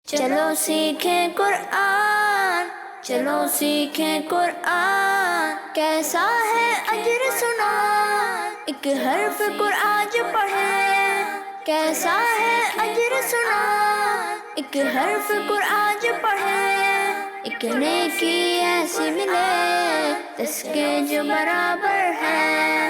چلو سیکھیں قرآن، چلو سیکھیں قرآن، کیسا ہے اجر سنا، ایک حرف قرآن جو پڑھے، کیسا ہے اجر سنا، ایک حرف قرآن جو پڑھے، ایک نیکی ایسی ملے جس کے جو برابر ہے۔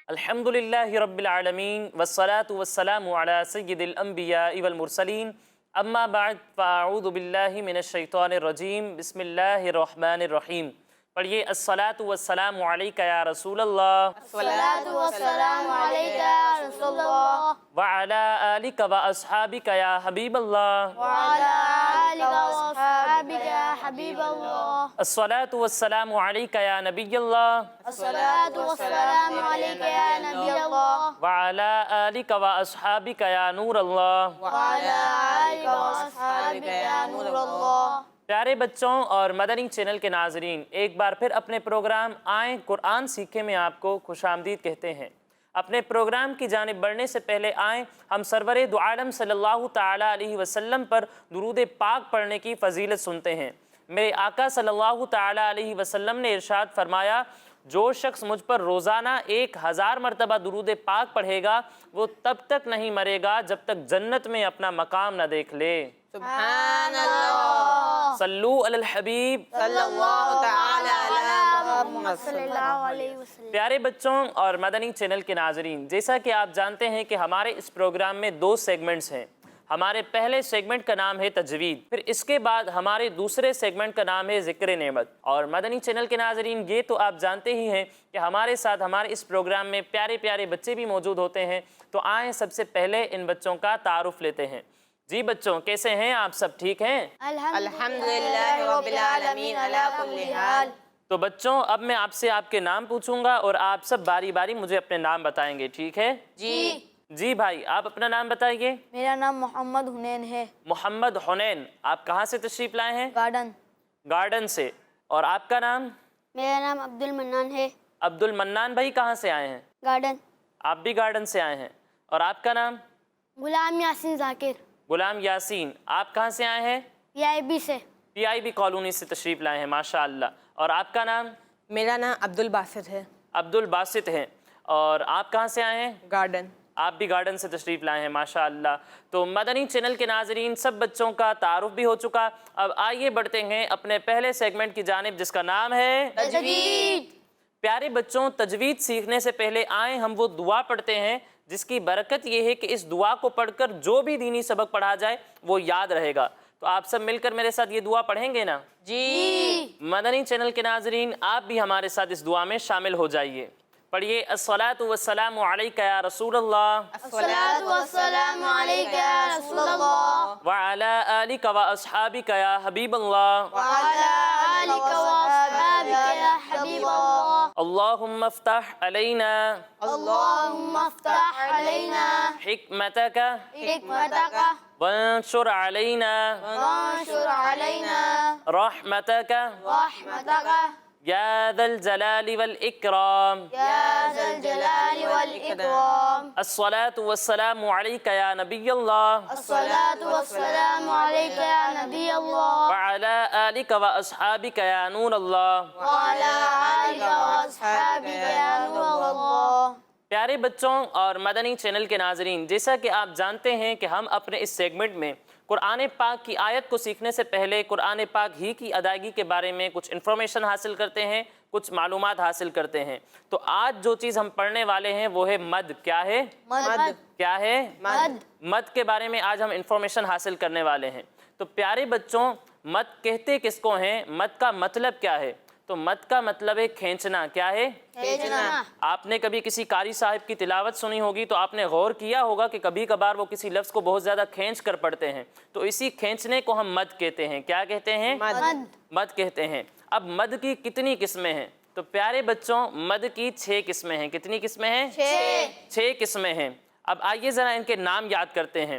الحمدللہ رب العالمین والصلاة والسلام علی سید الانبیاء والمرسلین، اما بعد فاعوذ باللہ من الشیطان الرجیم، بسم اللہ الرحمن الرحیم۔ پڑھیے الصلاة والسلام علیکہ یا رسول اللہ، الصلاة والسلام علیکہ یا رسول اللہ، وعلی آلک و اصحابک یا حبیب اللہ، وعلی آلک و اصحابک یا حبیب اللہ، الصلاة والسلام علیکہ یا نبی اللہ، الصلاة والسلام علیکہ یا نبی اللہ، وعلی آلک و اصحابک یا نور اللہ۔ وعلی آلک و اصحابک یا نور اللہ۔ پیارے بچوں اور مدنی چینل کے ناظرین، ایک بار پھر اپنے پروگرام آئیں قرآن سیکھیں میں آپ کو خوش آمدید کہتے ہیں۔ اپنے پروگرام کی جانب بڑھنے سے پہلے آئیں ہم سرور دو عالم صلی اللہ تعالیٰ علیہ وسلم پر درود پاک پڑھنے کی فضیلت سنتے ہیں۔ میرے آقا صلی اللہ تعالیٰ علیہ وسلم نے ارشاد فرمایا، جو شخص مجھ پر روزانہ 1000 مرتبہ درود پاک پڑھے گا وہ تب تک نہیں مرے گا جب تک جنت میں اپنا مقام نہ دیکھ لے۔ سبحان اللہ، صلو علی الحبیب صلی اللہ تعالی علی محمد صلی اللہ علیہ وسلم۔ پیارے بچوں اور مدنی چینل کے ناظرین، جیسا کہ آپ جانتے ہیں کہ ہمارے اس پروگرام میں 2 سیگمنٹس ہیں۔ ہمارے پہلے سیگمنٹ کا نام ہے تجوید، پھر اس کے بعد ہمارے دوسرے سیگمنٹ کا نام ہے ذکر نعمت۔ اور مدنی چینل کے ناظرین، یہ تو آپ جانتے ہی ہیں کہ ہمارے ساتھ ہمارے اس پروگرام میں پیارے پیارے بچے بھی موجود ہوتے ہیں، تو آئیں سب سے پہلے ان بچوں کا تعارف لیتے ہیں۔ جی بچوں، کیسے ہیں آپ؟ سب ٹھیک ہیں؟ الحمدللہ رب العالمین علی کل حال۔ تو بچوں، اب میں آپ سے آپ کے نام پوچھوں گا اور آپ سب باری باری مجھے اپنے نام بتائیں گے، ٹھیک ہے؟ جی بھائی، آپ اپنا نام بتائیے۔ میرا نام محمد حنین ہے، محمد حنین، آپ کہاں سے تشریف لائے ہیں؟ گارڈن۔ گارڈن سے۔ اور آپ کا نام؟ میرا نام عبد المنان ہے، عبد المنان بھائی، کہاں سے آئے ہیں؟ گارڈن۔ آپ بھی گارڈن سے آئے ہیں۔ اور آپ کا نام؟ غلام یاسین ذاکر، غلام یاسین، آپ کہاں سے آئے ہیں؟ PIB سے۔ PIB کالونی سے تشریف لائے ہیں، ماشاءاللہ۔ اور آپ کا نام؟ میرا نام عبد الباسط ہے، عبد الباسط ہے۔ اور آپ کہاں سے آئے ہیں؟ گارڈن۔ آپ بھی گارڈن سے تشریف لائے ہیں، ماشاءاللہ۔ تو مدنی چینل کے ناظرین، سب بچوں کا تعارف بھی ہو چکا، اب آئیے بڑھتے ہیں اپنے پہلے سیگمنٹ کی جانب، جس کا نام ہے تجوید۔ پیارے بچوں، تجوید سیکھنے سے پہلے آئیں ہم وہ دعا پڑھتے ہیں جس کی برکت یہ ہے کہ اس دعا کو پڑھ کر جو بھی دینی سبق پڑھا جائے وہ یاد رہے گا۔ تو آپ سب مل کر میرے ساتھ یہ دعا پڑھیں گے نا؟ جی۔ مدنی چینل کے ناظرین، آپ بھی ہمارے ساتھ اس دعا میں شامل ہو جائیے۔ پڑھیے الصلاۃ والسلام علیکہ یا رسول اللہ، الصلاۃ والسلام علیکہ یا رسول اللہ، وعلی آلک و اصحابک یا حبیب اللہ، وعلی آلک و اصحابک یا حبیب اللہ۔ اللہم افتح علینا اللہم افتح علینا حکمتک حکمتک وانشر علینا وانشر علینا رحمتک رحمتک یا ذا الجلال والاکرام۔ یا ذا الجلال والاکرام۔ الصلاة والسلام علیکہ یا نبی اللہ، الصلاۃ والسلام علیکہ یا نبی اللہ، وعلی آلک و اصحابک یا نور اللہ۔ وعلی آلک و اصحابک یا نور اللہ۔ پیارے بچوں اور مدنی چینل کے ناظرین، جیسا کہ آپ جانتے ہیں کہ ہم اپنے اس سیگمنٹ میں قرآن پاک کی آیت کو سیکھنے سے پہلے قرآن پاک ہی کی ادائیگی کے بارے میں کچھ انفارمیشن حاصل کرتے ہیں، کچھ معلومات حاصل کرتے ہیں۔ تو آج جو چیز ہم پڑھنے والے ہیں وہ ہے مد۔ کیا ہے؟ مد۔ کیا ہے؟ مد۔ مد کے بارے میں آج ہم انفارمیشن حاصل کرنے والے ہیں۔ تو پیارے بچوں، مد کہتے کس کو ہیں؟ مد کا مطلب کیا ہے؟ تو مد کا مطلب ہے کھینچنا۔ کیا ہے؟ کھینچنا۔ آپ نے کبھی کسی قاری صاحب کی تلاوت سنی ہوگی تو آپ نے غور کیا ہوگا کہ کبھی کبھار وہ کسی لفظ کو بہت زیادہ کھینچ کر پڑھتے ہیں، تو اسی کھینچنے کو ہم مد کہتے ہیں۔ کیا کہتے ہیں؟ مد۔ مد کہتے ہیں۔ اب مد کی کتنی قسمیں ہیں؟ تو پیارے بچوں، مد کی 6 قسمیں ہیں۔ کتنی قسمیں ہیں؟ 6۔ 6 قسمیں ہیں۔ اب آئیے ذرا ان کے نام یاد کرتے ہیں۔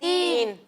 3।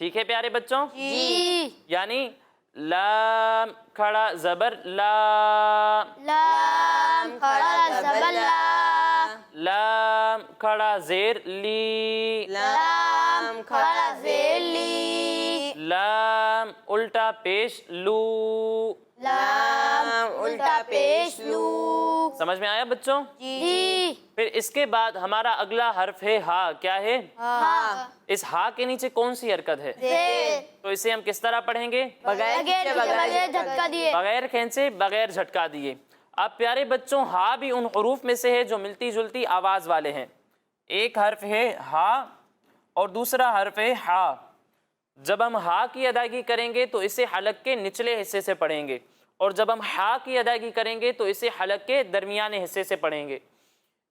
ٹھیک ہے پیارے بچوں؟ جی یعنی لام کھڑا زبر لا، لام کھڑا زبر لا، لام کھڑا زیر لی، لام کھڑا زیر لی، لام الٹا پیش لو۔ لام الٹا پیش لو۔ سمجھ میں آیا بچوں؟ جی پھر اس کے بعد ہمارا اگلا حرف ہے ہا۔ کیا ہے؟ ہاں اس ہا کے نیچے کون سی حرکت ہے؟ زیر، تو اسے ہم کس طرح پڑھیں گے؟ بغیر جھٹکا دیے، بغیر کھینچے، بغیر جھٹکا دیے۔ اب پیارے بچوں ہا بھی ان حروف میں سے ہے جو ملتی جلتی آواز والے ہیں۔ ایک حرف ہے ہا اور دوسرا حرف ہے ہا۔ جب ہم ہا کی ادائیگی کریں گے تو اسے حلق کے نچلے حصے سے پڑھیں گے، اور جب ہم ہا کی ادائیگی کریں گے تو اسے حلق کے درمیانے حصے سے پڑھیں گے۔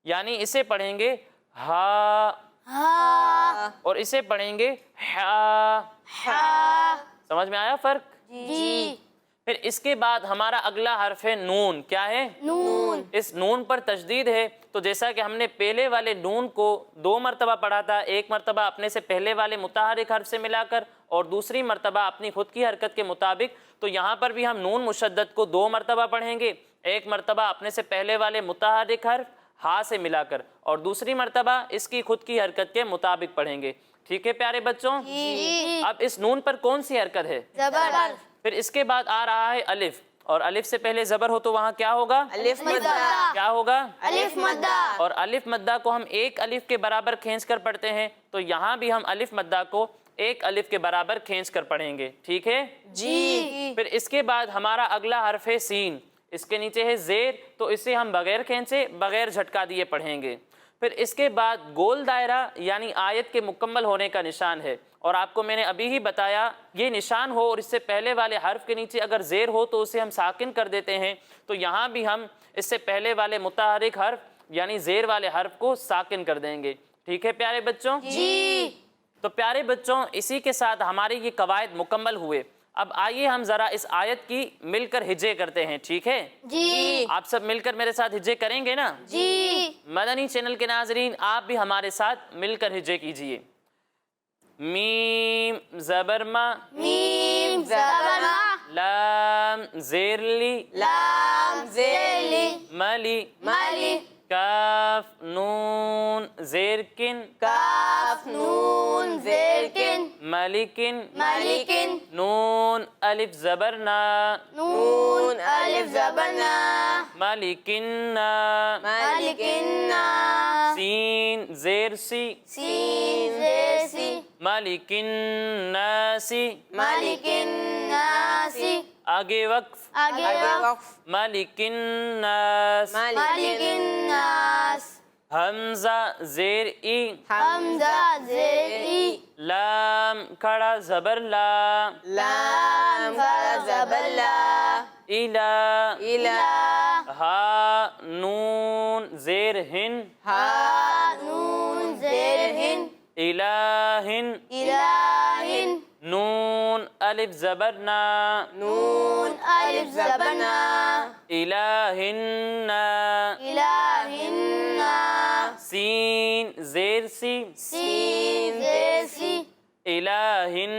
یعنی اسے پڑھیں گے ہا ہا اور اسے پڑھیں گے ہا۔ ہا۔ سمجھ میں آیا فرق؟ جی پھر اس کے بعد ہمارا اگلا حرف ہے نون۔ کیا ہے؟ نون، اس نون پر تشدید ہے، تو جیسا کہ ہم نے پہلے والے نون کو 2 مرتبہ پڑھا تھا، ایک مرتبہ اپنے سے پہلے والے متحرک حرف سے ملا کر اور دوسری مرتبہ اپنی خود کی حرکت کے مطابق، تو یہاں پر بھی ہم نون مشدد کو 2 مرتبہ پڑھیں گے، ایک مرتبہ اپنے سے پہلے والے متحرک حرف ہا سے ملا کر اور دوسری مرتبہ اس کی خود کی حرکت کے مطابق پڑھیں گے۔ ٹھیک ہے پیارے بچوں؟ جی اب اس نون پر کون سی حرکت ہے؟ زبر، پھر اس کے بعد آ رہا ہے الف، اور الف سے پہلے زبر ہو تو وہاں کیا ہوگا؟ الف مدہ، کیا ہوگا؟ الف مدہ، اور الف مدہ کو ہم ایک الف کے برابر کھینچ کر پڑھتے ہیں، تو یہاں بھی ہم الف مدہ کو ایک الف کے برابر کھینچ کر پڑھیں گے۔ ٹھیک ہے؟ جی پھر اس کے بعد ہمارا اگلا حرف ہے سین، اس کے نیچے ہے زیر، تو اسے ہم بغیر کھینچے، بغیر جھٹکا دیے پڑھیں گے۔ پھر اس کے بعد گول دائرہ یعنی آیت کے مکمل ہونے کا نشان ہے، اور آپ کو میں نے ابھی ہی بتایا یہ نشان ہو اور اس سے پہلے والے حرف کے نیچے اگر زیر ہو تو اسے ہم ساکن کر دیتے ہیں، تو یہاں بھی ہم اس سے پہلے والے متحرک حرف یعنی زیر والے حرف کو ساکن کر دیں گے۔ ٹھیک ہے پیارے بچوں؟ جی تو پیارے بچوں اسی کے ساتھ ہمارے یہ قواعد مکمل ہوئے۔ اب آئیے ہم ذرا اس آیت کی مل کر ہجے کرتے ہیں۔ ٹھیک ہے؟ جی آپ سب مل کر میرے ساتھ ہجے کریں گے نا؟ جی مدنی چینل کے ناظرین آپ بھی ہمارے ساتھ مل کر ہجے کیجئے۔ میم زبر ما، میم زبر ما، لام زیر لی، لام زیر لی، ملی، ملی، کاف نون زیر کن، کاف نون زیر کن، ملکن، ملکن، نون الف زبر نا، نون الف زبر نا، ملکن نا، ملکن نا، سین زیر سی، سین زیر سی، ملکن ناسی، ملکن ناسی، آگے وقف، آگے وقف، ملکن ناس، ملکن ناس، حمزہ زیر ای، حمزہ زیر ای، لام کھڑا زبر لا، لام کھڑا زبر لا، الہ، الہ، ہا نون زیر ہن، ہا نون زیر ہن، الہن، الہن، نون الف زبر نا، نون الف زبر نا، الہن نا، الہن نا، سین زیر سی، سین زیر سی، الہن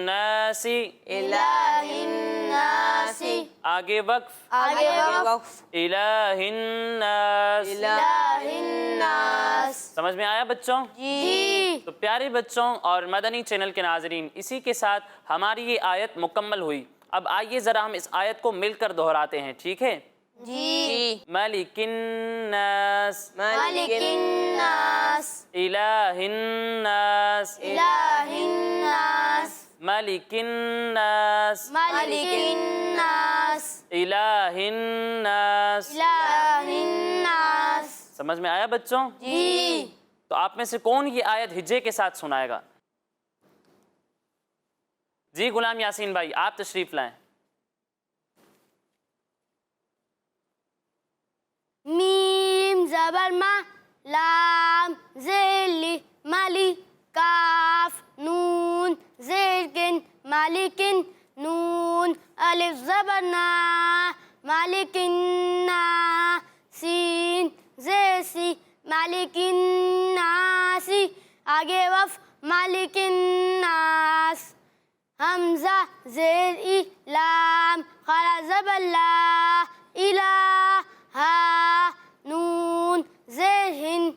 ناسی، الہن ناسی، آگے وقف، آگے وقف، الہن ناس۔ الہن ناس۔ سمجھ میں آیا بچوں؟ جی تو پیارے بچوں اور مدنی چینل کے ناظرین اسی کے ساتھ ہماری یہ آیت مکمل ہوئی۔ اب آئیے ذرا ہم اس آیت کو مل کر دہراتے ہیں۔ ٹھیک ہے؟ جی مالک الناس، مالک الناس، الہ الناس، الہ الناس، مالک الناس، مالک الناس، الہ الناس۔ الہ الناس۔ سمجھ میں آیا بچوں؟ جی تو آپ میں سے کون یہ آیت ہجے کے ساتھ سنائے گا؟ جی غلام یاسین بھائی آپ تشریف لائیں۔ میم زبر ما، لام زیر لی، مالی، کاف نون زیر کن، مالکن، نون الف زبر نا، مالکن نا، سین زیر سی، مالکن ناسی، آگے وف، مالکن ناس۔ حمزہ زیر ای لام خرا زبر لا الہ نون زیر ہن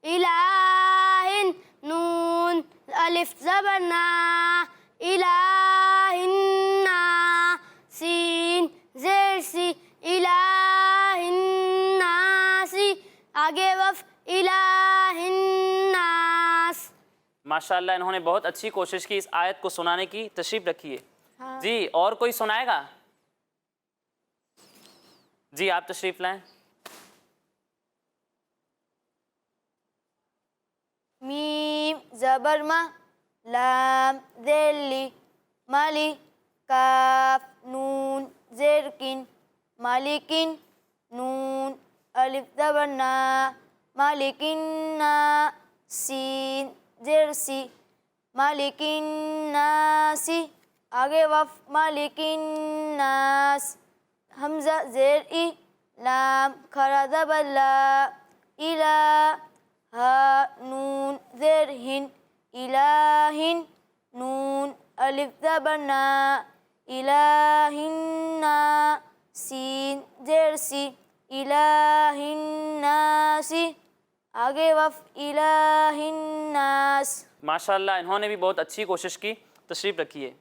الہ نون الف زبر نا الہ نا سین زیر سی الہ الناسی آگے وف الہ الناس. ماشاءاللہ انہوں نے بہت اچھی کوشش کی اس آیت کو سنانے کی. تشریف رکھیے. جی اور کوئی سنائے گا؟ جی آپ تشریف لائیں. میم زبر ما لام زیر لی مالی کاف نون زیر کن مالکن نون الف زبر نا مالکن نا سین زیر سی مالکن ناسی آگے وف مالکن ناس حمزہ زیر ای لام کھڑا زبر لا الہ نون زیر ہن الہ نون الف زبر نا الہ نا سین زیر سی الہ الناسی آگے وف الہ الناس. ماشاءاللہ انہوں نے بھی بہت اچھی کوشش کی. تشریف رکھیے.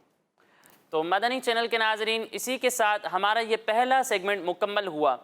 تو مدنی چینل کے ناظرین اسی کے ساتھ ہمارا یہ پہلا سیگمنٹ مکمل ہوا.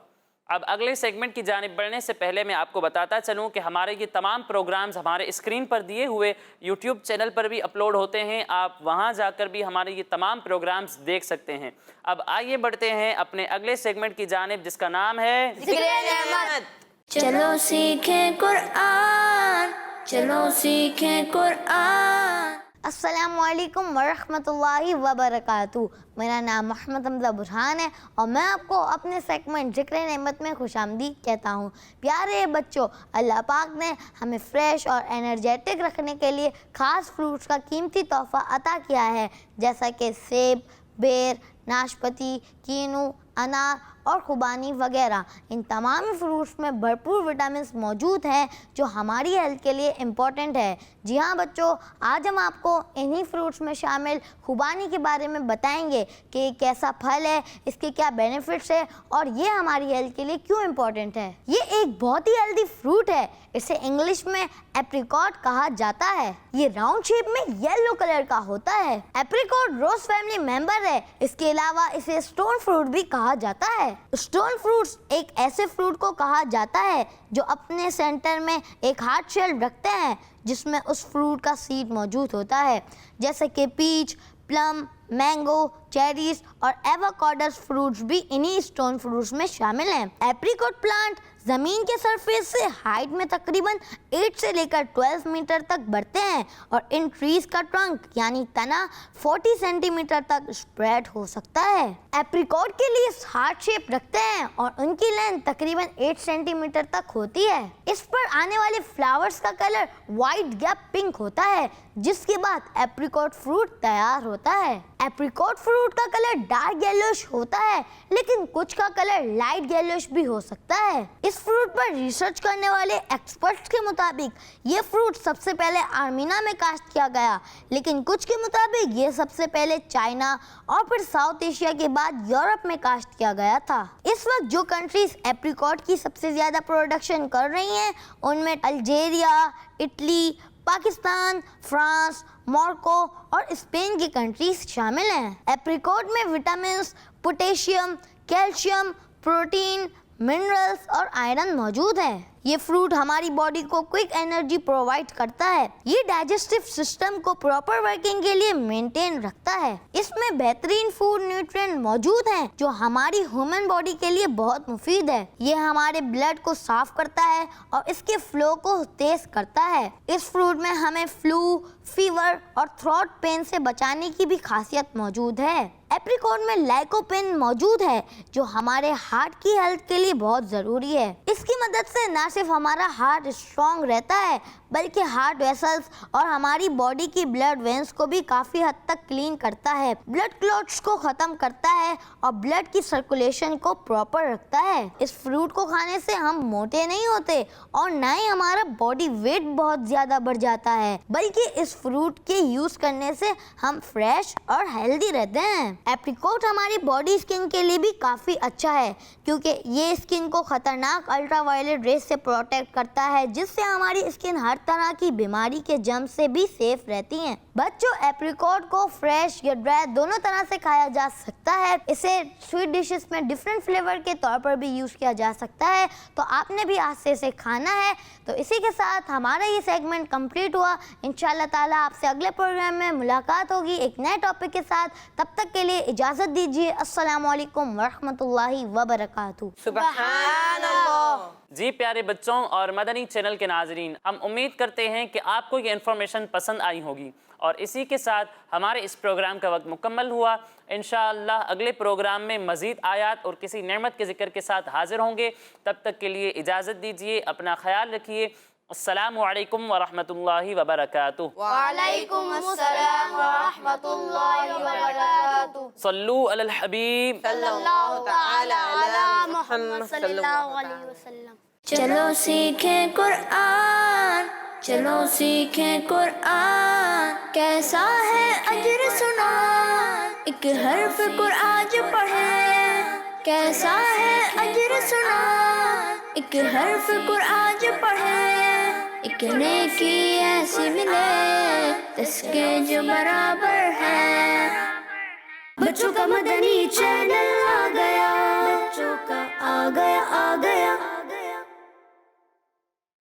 اب اگلے سیگمنٹ کی جانب بڑھنے سے پہلے میں آپ کو بتاتا چلوں کہ ہمارے یہ تمام پروگرامز ہمارے اسکرین پر دیے ہوئے یوٹیوب چینل پر بھی اپلوڈ ہوتے ہیں. آپ وہاں جا کر بھی ہمارے یہ تمام پروگرامز دیکھ سکتے ہیں. اب آئیے بڑھتے ہیں اپنے اگلے سیگمنٹ کی جانب جس کا نام ہے ذکر نعمت. چلو سیکھیں قرآن، چلو سیکھیں قرآن. السلام علیکم ورحمۃ اللہ وبرکاتہ. میرا نام محمد حمزہ برہان ہے اور میں آپ کو اپنے سیگمنٹ ذکر نعمت میں خوش آمدید کہتا ہوں. پیارے بچوں، اللہ پاک نے ہمیں فریش اور انرجیٹک رکھنے کے لیے خاص فروٹس کا قیمتی تحفہ عطا کیا ہے، جیسا کہ سیب، بیر، ناشپتی، کینو، انار اور خوبانی وغیرہ. ان تمام فروٹس میں بھرپور وٹامنس موجود ہیں جو ہماری ہیلتھ کے لیے امپورٹنٹ ہے. جی ہاں بچوں، آج ہم آپ کو انہی فروٹس میں شامل خوبانی کے بارے میں بتائیں گے کہ یہ کیسا پھل ہے، اس کے کیا بینیفٹس ہے اور یہ ہماری ہیلتھ کے لیے کیوں امپورٹنٹ ہے. یہ ایک بہت ہی ہیلدی فروٹ ہے. اسے انگلش میں ایپریکاٹ کہا جاتا ہے. یہ راؤنڈ شیپ میں یلو کلر کا ہوتا ہے. ایپریکاٹ روز فیملی ممبر ہے. اس کے علاوہ اسے اسٹون فروٹ بھی کہا جاتا ہے. اسٹون فروٹس ایک ایسے فروٹ کو کہا جاتا ہے جو اپنے سینٹر میں ایک ہارڈ شیل رکھتے ہیں جس میں اس فروٹ کا سیڈ موجود ہوتا ہے، جیسے کہ پیچ، پلم، مینگو، چیریز اور ایووکاڈوس فروٹس بھی انہی اسٹون فروٹس میں شامل ہیں. ایپریکاٹ پلانٹ زمین کے سرفیس سے ہائٹ میں تقریباً 8 سے لے کر 12 میٹر تک بڑھتے ہیں اور ان ٹریز کا ٹرنک یعنی تنا 40 سینٹی میٹر تک اسپریڈ ہو سکتا ہے. ایپریکاٹ کے لیے ہارٹ شیپ رکھتے ہیں اور ان کی لینتھ تقریباً 8 سینٹی میٹر تک ہوتی ہے. اس پر آنے والے فلاورز کا کلر وائٹ یا پنک ہوتا ہے، جس کے بعد ایپریکاٹ فروٹ تیار ہوتا ہے. ایپریکاٹ فروٹ کا کلر ڈارک یلوش ہوتا ہے، لیکن کچھ کا کلر لائٹ یلوش بھی ہو سکتا ہے. اس فروٹ پر ریسرچ کرنے والے ایکسپرٹس کے مطابق یہ فروٹ سب سے پہلے آرمینا میں کاشت کیا گیا، لیکن کچھ کے مطابق یہ سب سے پہلے چائنا اور پھر ساؤتھ ایشیا کے بعد یورپ میں کاشت کیا گیا تھا. اس وقت جو کنٹریز ایپریکاٹ کی سب سے زیادہ پروڈکشن کر رہی ہیں ان میں Algeria, Italy, Pakistan, France, Morocco اور اسپین کی کنٹریز شامل ہیں. ایپریکاٹ میں vitamins, potassium, calcium, protein, minerals اور آئرن موجود ہیں. یہ فروٹ ہماری باڈی کو کوئک انرجی پرووائڈ کرتا ہے. یہ ڈائجسٹو سسٹم کو پراپر ورکنگ کے لیے مینٹین رکھتا ہے. اس میں بہترین فوڈ نیوٹرینٹ موجود ہیں جو ہماری ہیومن باڈی کے لیے بہت مفید ہے. یہ ہمارے بلڈ کو صاف کرتا ہے اور اس کے فلو کو تیز کرتا ہے. اس فروٹ میں ہمیں فلو، فیور اور تھروٹ پین سے بچانے کی بھی خاصیت موجود ہے. ایپریکاٹ میں لائکوپین موجود ہے جو ہمارے ہارٹ کی ہیلتھ کے لیے بہت ضروری ہے. اس کی مدد سے نہ صرف ہمارا ہارٹ اسٹرانگ رہتا ہے بلکہ ہارٹ ویسلز اور ہماری باڈی کی بلڈ وینز کو بھی کافی حد تک کلین کرتا ہے، بلڈ کلوٹس کو ختم کرتا ہے اور بلڈ کی سرکولیشن کو پراپر رکھتا ہے۔ اس فروٹ کو کھانے سے ہم موٹے نہیں ہوتے اور نہ ہی ہمارا باڈی ویٹ بہت زیادہ بڑھ جاتا ہے، بلکہ اس فروٹ کے یوز کرنے سے ہم فریش اور ہیلدی رہتے ہیں۔ ایپریکوٹ ہماری باڈی اسکن کے لیے بھی کافی اچھا ہے کیونکہ یہ اسکن کو خطرناک الٹرا وائلٹ ریز سے پروٹیکٹ کرتا ہے، جس سے ہماری اسکن ہر طرح کی بیماری کے جرم سے بھی سیف رہتی ہیں۔ بچوں، ایپریکوٹ کو فریش یا ڈرائی دونوں طرح سے کھایا جا سکتا ہے۔ اسے سویٹ ڈشز میں ڈفرینٹ فلیور کے طور پر بھی یوز کیا جا سکتا ہے، تو آپ نے بھی آج سے اسے کھانا ہے۔ تو اسی کے ساتھ ہمارا یہ سیگمنٹ کمپلیٹ ہوا۔ انشاءاللہ تعالیٰ آپ سے اگلے پروگرام میں ملاقات ہوگی ایک نئے ٹاپک کے ساتھ۔ تب تک کے لیے اجازت دیجیے۔ السلام علیکم ورحمۃ اللہ وبرکاتہ۔ سبحان اللہ۔ جی پیارے بچوں اور مدنی چینل کے ناظرین، ہم امید کرتے ہیں کہ آپ کو یہ انفارمیشن پسند آئی ہوگی، اور اسی کے ساتھ ہمارے اس پروگرام کا وقت مکمل ہوا۔ انشاءاللہ اگلے پروگرام میں مزید آیات اور کسی نعمت کے ذکر کے ساتھ حاضر ہوں گے۔ تب تک کے لیے اجازت دیجیے، اپنا خیال رکھیے۔ السلام علیکم ورحمۃ اللہ وبرکاتہ۔ وعلیکم السلام ورحمۃ اللہ وبرکاتہ۔ صلو علی الحبیب صلی اللہ تعالی علی محمد صلی اللہ علیہ وسلم۔ چلو سیکھیں قرآن، چلو سیکھیں قرآن، کیسا ہے اجر سنا، ایک حرف قرآن جو پڑھے، کیسا ہے اجر سنا، ایک حرف قرآن جو پڑھے، ایک نیکی ایسی ملے جس کے جو برابر ہے۔ بچوں کا مدنی چینل آ گیا،